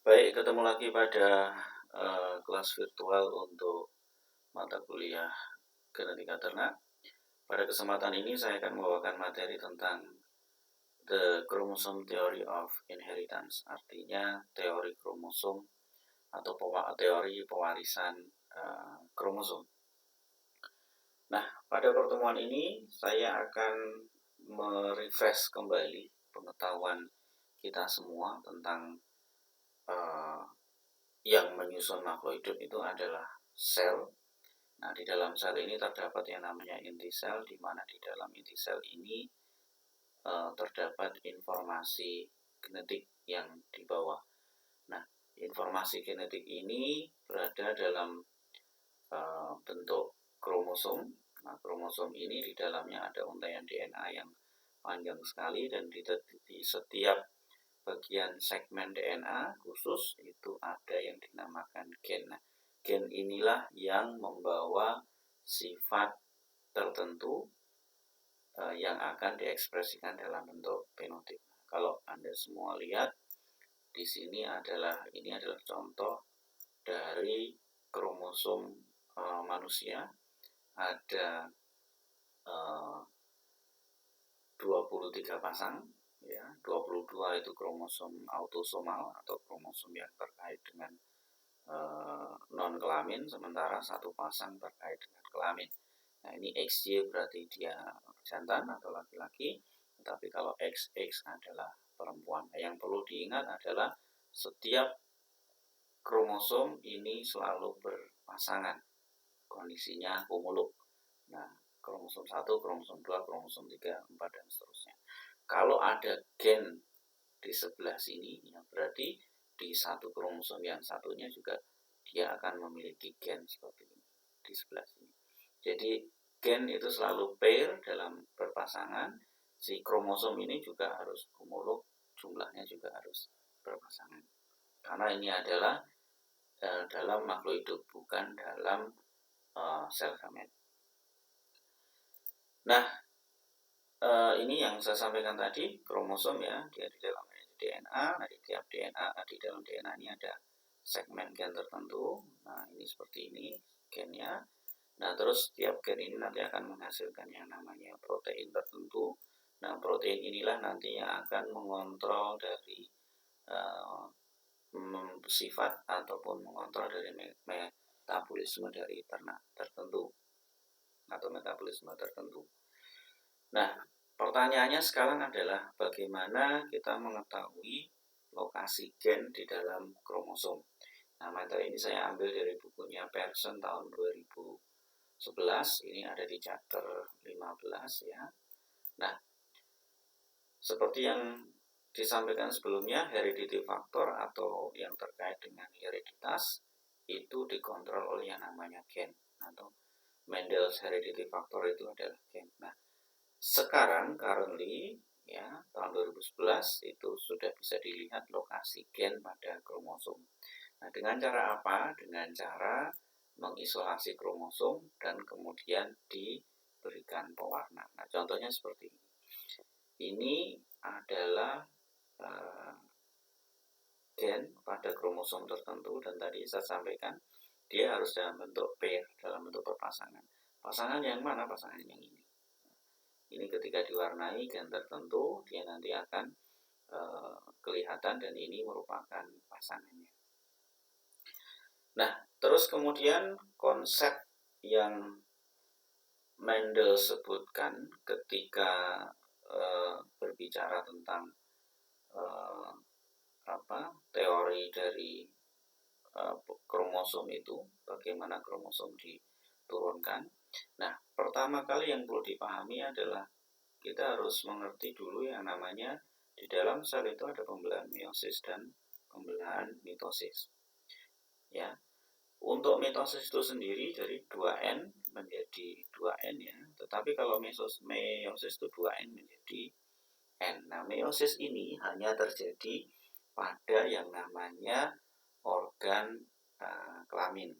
Baik, ketemu lagi pada kelas virtual untuk mata kuliah genetika ternak. Pada kesempatan ini saya akan membawakan materi tentang the chromosome theory of inheritance, artinya teori kromosom atau teori pewarisan kromosom. Nah, pada pertemuan ini saya akan merefresh kembali pengetahuan kita semua tentang yang menyusun makhluk hidup itu adalah sel. Nah, di dalam sel ini terdapat yang namanya inti sel, di mana di dalam inti sel ini terdapat informasi genetik yang dibawa. Nah, informasi genetik ini berada dalam bentuk kromosom. Nah, kromosom ini di dalamnya ada untaian DNA yang panjang sekali, dan di setiap bagian segmen DNA khusus itu ada yang dinamakan gen. Nah, gen inilah yang membawa sifat tertentu yang akan diekspresikan dalam bentuk fenotip. Kalau Anda semua lihat di sini ini adalah contoh dari kromosom manusia. Ada 23 pasang, ya. 22 itu kromosom autosomal atau kromosom yang terkait dengan non kelamin, sementara satu pasang terkait dengan kelamin. Nah, ini XY berarti dia jantan atau laki-laki, tetapi kalau XX adalah perempuan. Nah, yang perlu diingat adalah setiap kromosom ini selalu berpasangan, kondisinya homolog. Nah, kromosom 1, kromosom 2, kromosom 3, 4, dan seterusnya. Kalau ada gen di sebelah sini, ya berarti di satu kromosom yang satunya juga dia akan memiliki gen seperti ini di sebelah sini. Jadi gen itu selalu pair dalam berpasangan. Si kromosom ini juga harus homolog, jumlahnya juga harus berpasangan. Karena ini adalah dalam makhluk hidup, bukan dalam sel gamet. Nah, ini yang saya sampaikan tadi, kromosom ya, dia di dalam DNA. Nah, di tiap DNA, di dalam DNA ini ada segmen gen tertentu. Nah, ini seperti ini gennya. Nah, terus tiap gen ini nanti akan menghasilkan yang namanya protein tertentu. Nah, protein inilah nantinya akan mengontrol dari sifat ataupun mengontrol dari metabolisme dari ternak tertentu atau metabolisme tertentu. Nah, pertanyaannya sekarang adalah bagaimana kita mengetahui lokasi gen di dalam kromosom. Nah, materi ini saya ambil dari bukunya Pearson tahun 2011. Ini ada di chapter 15 ya. Nah, seperti yang disampaikan sebelumnya, heredity factor atau yang terkait dengan hereditas itu dikontrol oleh yang namanya gen, atau Mendel's heredity factor itu adalah gen. Nah, sekarang currently ya, tahun 2011 itu sudah bisa dilihat lokasi gen pada kromosom. Nah, dengan cara apa? Dengan cara mengisolasi kromosom dan kemudian diberikan pewarna. Nah, contohnya seperti ini. Ini adalah gen pada kromosom tertentu, dan tadi saya sampaikan dia harus dalam bentuk pair, dalam bentuk berpasangan. Pasangan yang mana? Pasangan yang ini. Ini ketika diwarnai gen tertentu, dia nanti akan kelihatan, dan ini merupakan pasangannya. Nah, terus kemudian konsep yang Mendel sebutkan ketika berbicara tentang teori dari kromosom itu, bagaimana kromosom diturunkan. Nah, pertama kali yang perlu dipahami adalah kita harus mengerti dulu yang namanya di dalam sel itu ada pembelahan meiosis dan pembelahan mitosis. Ya, untuk mitosis itu sendiri dari 2N menjadi 2N ya, tetapi kalau meiosis itu 2N menjadi N. Nah, meiosis ini hanya terjadi pada yang namanya organ kelamin.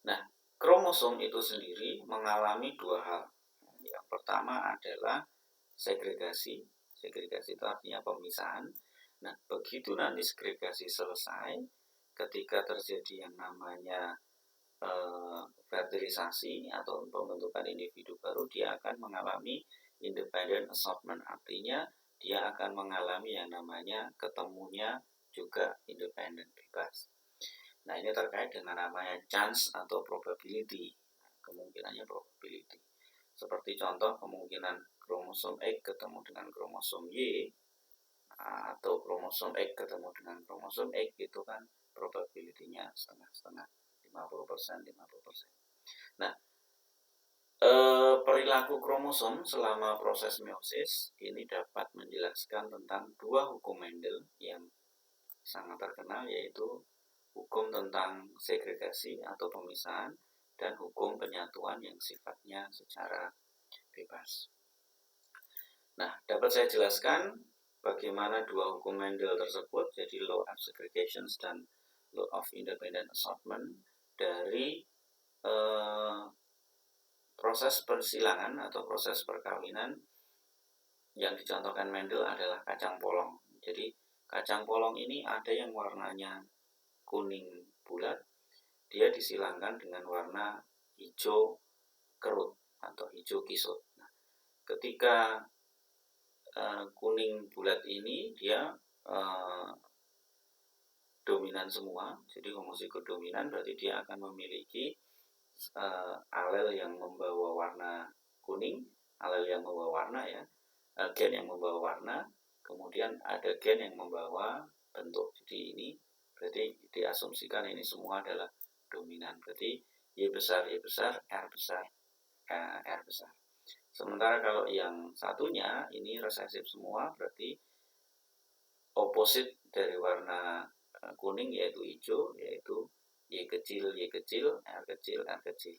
Nah, kromosom itu sendiri mengalami dua hal. Yang pertama adalah segregasi. Segregasi itu artinya pemisahan. Nah, begitu nanti segregasi selesai, ketika terjadi yang namanya fertilisasi atau pembentukan individu baru, dia akan mengalami independent assortment, artinya dia akan mengalami yang namanya ketemunya juga independen bebas. Nah, ini terkait dengan namanya chance atau probability. Kemungkinannya probability. Seperti contoh kemungkinan kromosom X ketemu dengan kromosom Y, atau kromosom X ketemu dengan kromosom X, itu kan probability-nya setengah-setengah, 50%, 50%. Nah, perilaku kromosom selama proses meiosis ini dapat menjelaskan tentang dua hukum Mendel yang sangat terkenal, yaitu hukum tentang segregasi atau pemisahan dan hukum penyatuan yang sifatnya secara bebas. Nah, dapat saya jelaskan bagaimana dua hukum Mendel tersebut, jadi law of segregation dan law of independent assortment, dari proses persilangan atau proses perkawinan yang dicontohkan Mendel adalah kacang polong. Jadi kacang polong ini ada yang warnanya kuning bulat, dia disilangkan dengan warna hijau kerut atau hijau kisut. Nah, ketika kuning bulat ini dia dominan semua, jadi homozigot dominan, berarti dia akan memiliki alel yang membawa warna kuning, alel yang membawa warna ya, gen yang membawa warna, kemudian ada gen yang membawa bentuk. Jadi ini berarti diasumsikan ini semua adalah dominan, berarti Y besar, Y besar, R besar, R besar. Sementara kalau yang satunya ini resesif semua, berarti opposite dari warna kuning yaitu hijau, yaitu Y kecil, Y kecil, R kecil, R kecil.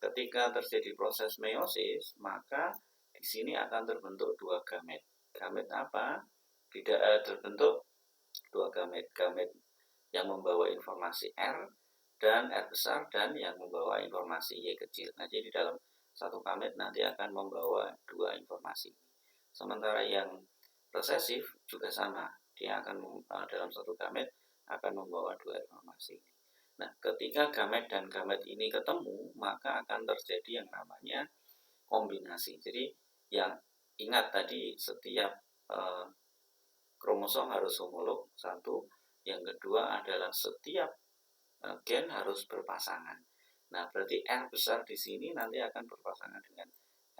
Ketika terjadi proses meiosis, maka di sini akan terbentuk dua gamet. Gamet apa? Tidak terbentuk dua gamet. Gamet yang membawa informasi R dan R besar, dan yang membawa informasi Y kecil. Nah, jadi dalam satu gamet nanti akan membawa dua informasi. Sementara yang resesif juga sama, dia akan dalam satu gamet akan membawa dua informasi. Nah, ketika gamet dan gamet ini ketemu, maka akan terjadi yang namanya kombinasi. Jadi yang ingat tadi, setiap kromosom harus homolog, satu. Yang kedua adalah setiap gen harus berpasangan. Nah, berarti R besar di sini nanti akan berpasangan dengan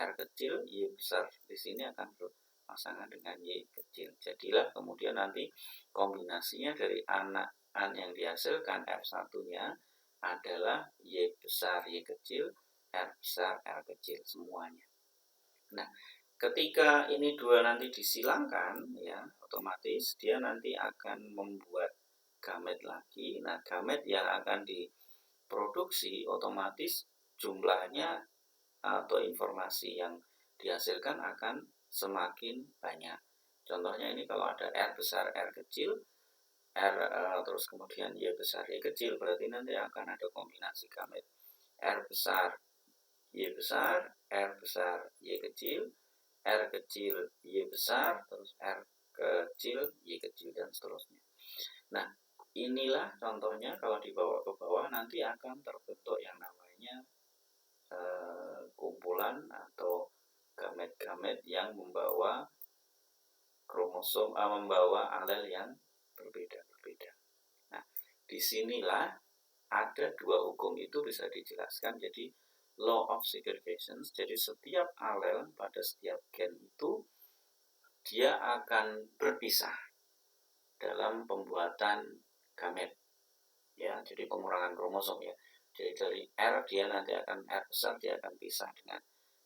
R kecil, Y besar di sini akan berpasangan dengan Y kecil. Jadilah kemudian nanti kombinasinya dari anak yang dihasilkan R1-nya adalah Y besar, Y kecil, R besar, R kecil semuanya. Nah, ketika ini dua nanti disilangkan, ya otomatis dia nanti akan membuat gamet lagi. Nah, gamet yang akan diproduksi otomatis jumlahnya atau informasi yang dihasilkan akan semakin banyak. Contohnya ini kalau ada R besar, R kecil, R terus kemudian Y besar, Y kecil, berarti nanti akan ada kombinasi gamet R besar, Y besar, R besar, Y kecil, R kecil, Y besar, terus R kecil, Y kecil, dan seterusnya. Nah, inilah contohnya kalau dibawa ke bawah nanti akan terbentuk yang namanya kumpulan atau gamet-gamet yang membawa kromosom, membawa alel yang berbeda-berbeda. Nah, disinilah ada dua hukum itu bisa dijelaskan. Jadi law of segregation, jadi setiap alel pada setiap gen itu dia akan berpisah dalam pembuatan gamet, ya, jadi pengurangan kromosom ya. Jadi dari R dia nanti akan R besar, dia akan pisah dengan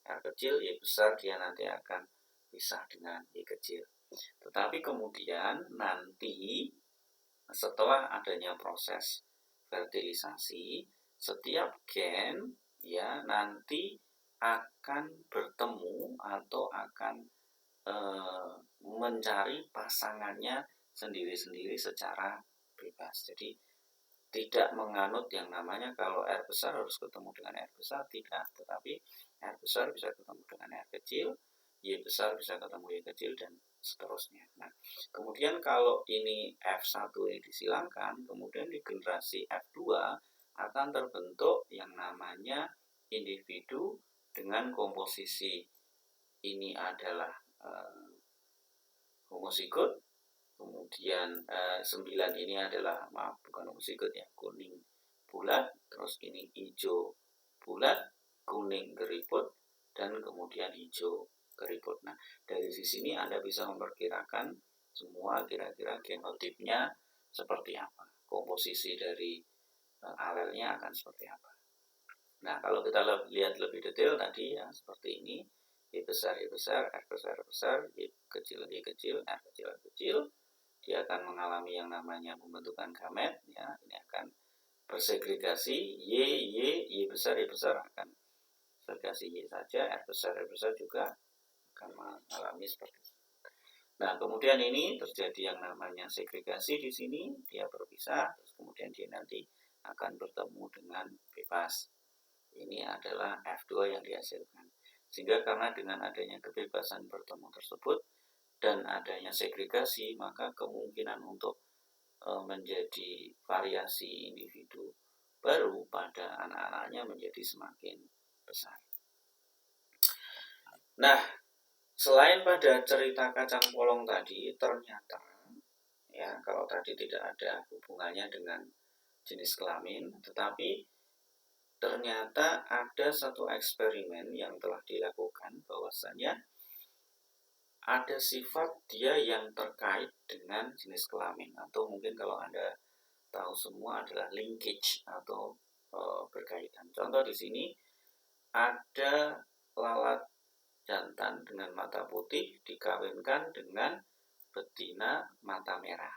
R kecil, Y besar dia nanti akan pisah dengan Y kecil. Tetapi kemudian nanti setelah adanya proses fertilisasi, setiap gen ya nanti akan bertemu atau akan mencari pasangannya sendiri-sendiri secara bebas. Jadi tidak menganut yang namanya kalau R besar harus ketemu dengan R besar, tidak. Tetapi R besar bisa ketemu dengan R kecil, Y besar bisa ketemu Y kecil dan seterusnya. Nah, kemudian kalau ini F1 ini disilangkan, kemudian di generasi F2 akan terbentuk yang namanya individu dengan komposisi ini adalah homozigot, kemudian 9 ini adalah, maaf bukan homozigot ya, kuning bulat, terus ini hijau bulat, kuning keriput, dan kemudian hijau keriput. Nah, dari sini Anda bisa memperkirakan semua kira-kira genotipnya seperti apa, komposisi dari alelnya akan seperti apa. Nah, kalau kita lihat lebih detail tadi ya seperti ini, Y besar, Y besar, R besar, R besar, Y kecil, Y kecil, R kecil, R kecil, dia akan mengalami yang namanya pembentukan gamet, ya, ini akan bersegregasi, Y besar, Y besar akan segregasi Y saja, R besar juga akan mengalami seperti itu. Nah, kemudian ini terjadi yang namanya segregasi di sini, dia berpisah, terus kemudian dia nanti akan bertemu dengan bebas. Ini adalah F2 yang dihasilkan. Sehingga karena dengan adanya kebebasan bertemu tersebut dan adanya segregasi, maka kemungkinan untuk menjadi variasi individu baru pada anak-anaknya menjadi semakin besar. Nah, selain pada cerita kacang polong tadi, ternyata ya kalau tadi tidak ada hubungannya dengan jenis kelamin, tetapi ternyata ada satu eksperimen yang telah dilakukan bahwasanya ada sifat dia yang terkait dengan jenis kelamin, atau mungkin kalau Anda tahu semua adalah linkage atau berkaitan. Contoh di sini ada lalat jantan dengan mata putih dikawinkan dengan betina mata merah.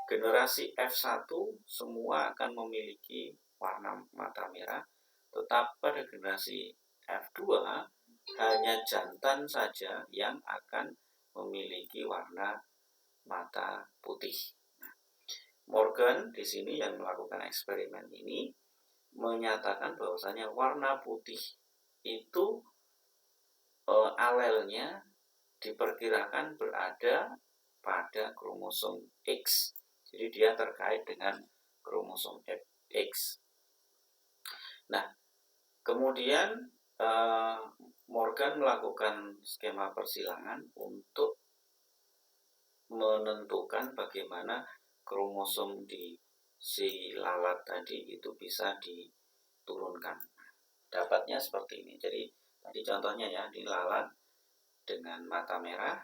Generasi F1 semua akan memiliki warna mata merah, tetapi pada generasi F2 hanya jantan saja yang akan memiliki warna mata putih. Morgan di sini yang melakukan eksperimen ini menyatakan bahwasanya warna putih itu alelnya diperkirakan berada pada kromosom X. Jadi dia terkait dengan kromosom X. Nah, kemudian Morgan melakukan skema persilangan untuk menentukan bagaimana kromosom di si lalat tadi itu bisa diturunkan. Dapatnya seperti ini. Jadi tadi contohnya ya, di lalat dengan mata merah,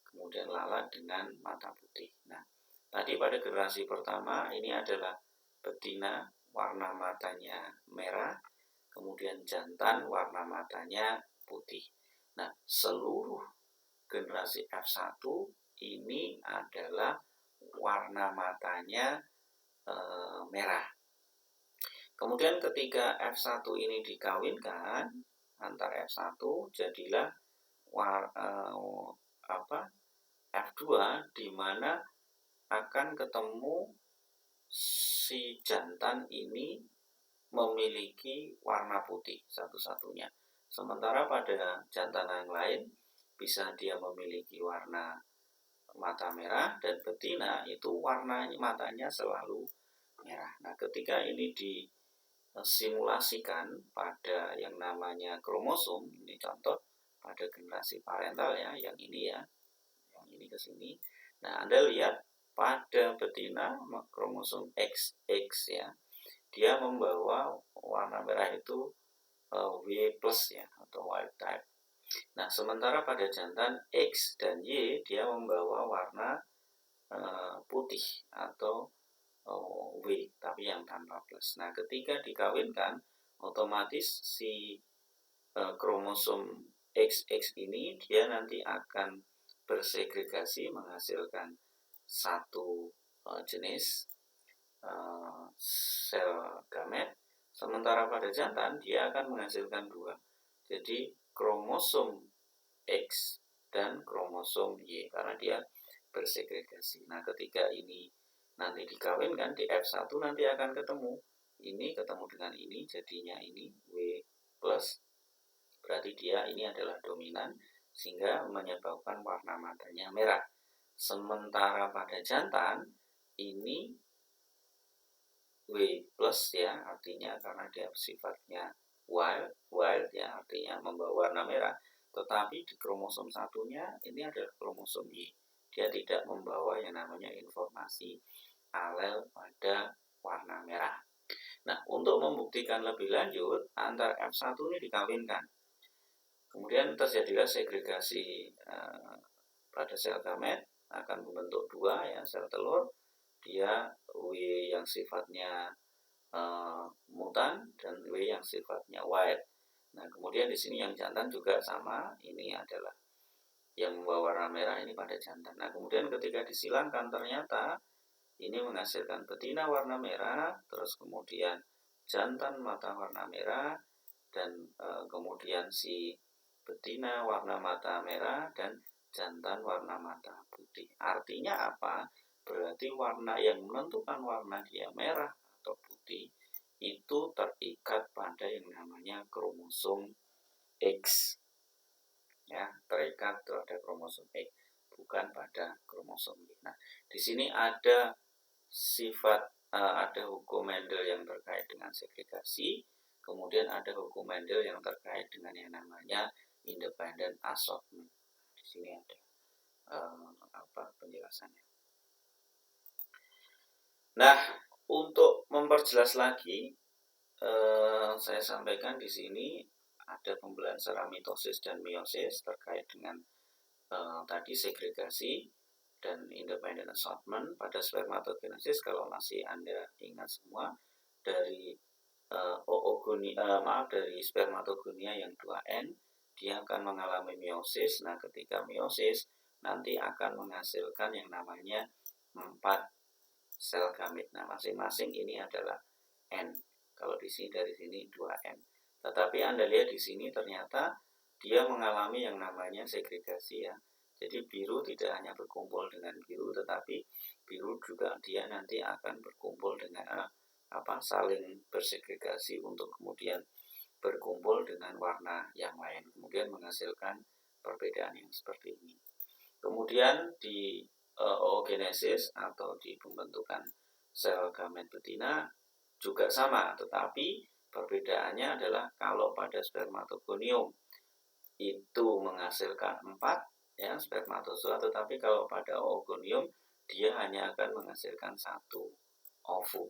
kemudian lalat dengan mata putih. Nah, tadi pada generasi pertama ini adalah betina, warna matanya merah, kemudian jantan warna matanya putih. Nah, seluruh generasi F1 ini adalah warna matanya merah. Kemudian ketika F1 ini dikawinkan antar F1, jadilah F2 di mana akan ketemu si jantan ini memiliki warna putih satu-satunya. Sementara pada jantan yang lain bisa dia memiliki warna mata merah, dan betina itu warna matanya selalu merah. Nah, ketika ini disimulasikan pada yang namanya kromosom, ini contoh pada generasi parental ya, yang ini ya, yang ini ke sini. Nah, Anda lihat pada betina kromosom XX ya, dia membawa warna merah itu W+ ya, atau wild type. Nah, sementara pada jantan X dan Y dia membawa warna putih atau W, tapi yang tanpa plus. Nah, ketika dikawinkan, otomatis si kromosom XX ini dia nanti akan bersegregasi menghasilkan satu jenis sel gamet, sementara pada jantan dia akan menghasilkan dua. Jadi kromosom X dan kromosom Y karena dia bersegregasi. Nah, ketika ini nanti dikawinkan di F1 nanti akan ketemu ini ketemu dengan ini, jadinya ini W+, berarti dia ini adalah dominan, sehingga menyebabkan warna matanya merah. Sementara pada jantan ini W plus ya, artinya karena dia sifatnya wild ya, artinya membawa warna merah. Tetapi di kromosom satunya ini adalah kromosom Y. Dia tidak membawa yang namanya informasi alel pada warna merah. Nah, untuk membuktikan lebih lanjut, antar F1 ini dikawinkan. Kemudian terjadilah segregasi pada sel gamet, akan membentuk dua ya, sel telur. Dia W yang sifatnya mutan dan W yang sifatnya wild. Nah, kemudian di sini yang jantan juga sama, ini adalah yang membawa warna merah ini pada jantan. Nah, kemudian ketika disilangkan ternyata ini menghasilkan betina warna merah, terus kemudian jantan mata warna merah, dan kemudian si betina warna mata merah dan jantan warna mata putih. Artinya apa? Berarti warna yang menentukan warna dia merah atau putih itu terikat pada yang namanya kromosom X. Ya, terikat pada kromosom X, bukan pada kromosom Y. Nah, di sini ada ada hukum Mendel yang terkait dengan segregasi, kemudian ada hukum Mendel yang terkait dengan yang namanya independent assortment. Di sini ada penjelasannya. Nah, untuk memperjelas lagi, saya sampaikan di sini ada pembelajaran secara mitosis dan meiosis terkait dengan tadi segregasi dan independent assortment pada spermatogenesis. Kalau masih Anda ingat semua, dari dari spermatogonia yang 2N, dia akan mengalami meiosis. Nah, ketika meiosis nanti akan menghasilkan yang namanya 4 sel gamit. Nah, masing-masing ini adalah N. Kalau di sini dari sini 2N. Tetapi Anda lihat di sini ternyata dia mengalami yang namanya segregasi ya. Jadi biru tidak hanya berkumpul dengan biru, tetapi biru juga dia nanti akan berkumpul dengan saling bersegregasi untuk kemudian berkumpul dengan warna yang lain, kemudian menghasilkan perbedaan yang seperti ini. Kemudian di oogenesis atau di pembentukan sel gamet betina juga sama, tetapi perbedaannya adalah kalau pada spermatogonium itu menghasilkan 4 ya spermatozoa, tetapi kalau pada oogonium dia hanya akan menghasilkan 1 ovum.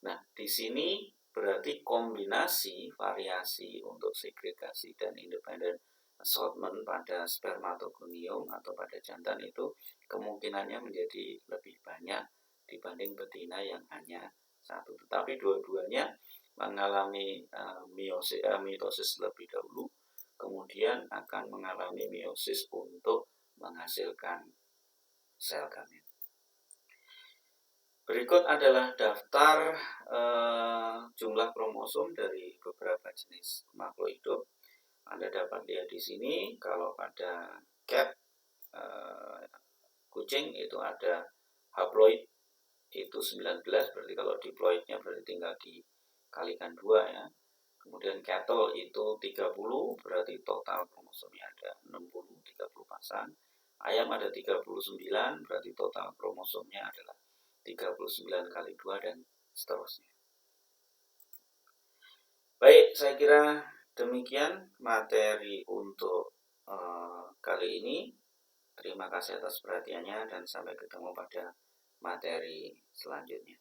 Nah, di sini berarti kombinasi variasi untuk segregasi dan independent assortment pada spermatogonium atau pada jantan itu kemungkinannya menjadi lebih banyak dibanding betina yang hanya 1. Tetapi dua-duanya mengalami mitosis lebih dahulu, kemudian akan mengalami meiosis untuk menghasilkan sel gamet. Berikut adalah daftar jumlah kromosom dari beberapa jenis makhluk hidup. Anda dapat lihat di sini kalau pada cat kucing itu ada haploid itu 19, berarti kalau diploidnya berarti tinggal dikalikan 2 ya. Kemudian cattle itu 30, berarti total kromosomnya ada 60, 30 pasang. Ayam ada 39, berarti total kromosomnya adalah 39 kali 2 dan seterusnya. Baik, saya kira demikian materi untuk kali ini. Terima kasih atas perhatiannya dan sampai ketemu pada materi selanjutnya.